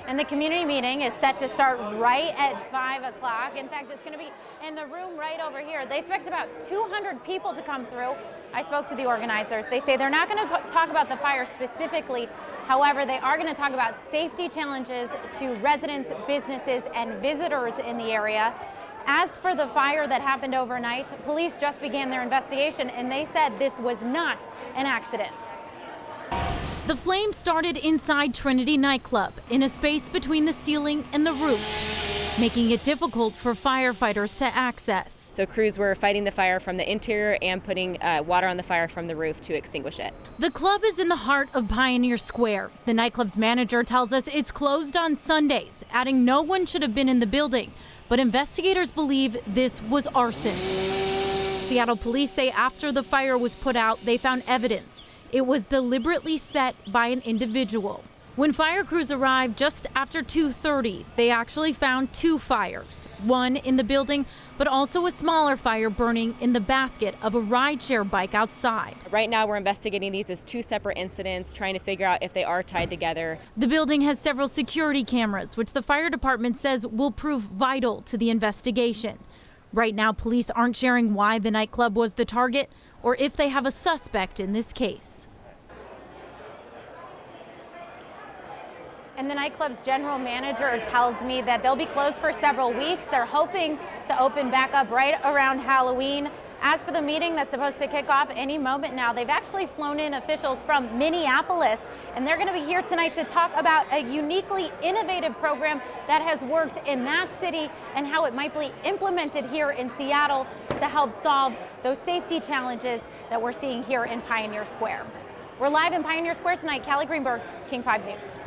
And the community meeting is set to start right at 5 o'clock. In fact, it's going to be in the room right over here. They expect about 200 people to come through. I spoke to the organizers. They say they're not going to talk about the fire specifically. However, they are going to talk about safety challenges to residents, businesses, and visitors in the area. As for the fire that happened overnight, police just began their investigation, and they said this was not an accident. The flame started inside Trinity Nightclub, in a space between the ceiling and the roof, making it difficult for firefighters to access. So crews were fighting the fire from the interior and putting water on the fire from the roof to extinguish it. The club is in the heart of Pioneer Square. The nightclub's manager tells us it's closed on Sundays, adding no one should have been in the building. But investigators believe this was arson. Seattle police say after the fire was put out, they found evidence. It was deliberately set by an individual. When fire crews arrived just after 2:30, they actually found two fires, one in the building, but also a smaller fire burning in the basket of a rideshare bike outside. Right now we're investigating these as two separate incidents, trying to figure out if they are tied together. The building has several security cameras, which the fire department says will prove vital to the investigation. Right now, police aren't sharing why the nightclub was the target or if they have a suspect in this case. And the nightclub's general manager tells me that they'll be closed for several weeks. They're hoping to open back up right around Halloween. As for the meeting that's supposed to kick off any moment now, they've actually flown in officials from Minneapolis, and they're going to be here tonight to talk about a uniquely innovative program that has worked in that city and how it might be implemented here in Seattle to help solve those safety challenges that we're seeing here in Pioneer Square. We're live in Pioneer Square tonight. Callie Greenberg, King 5 News.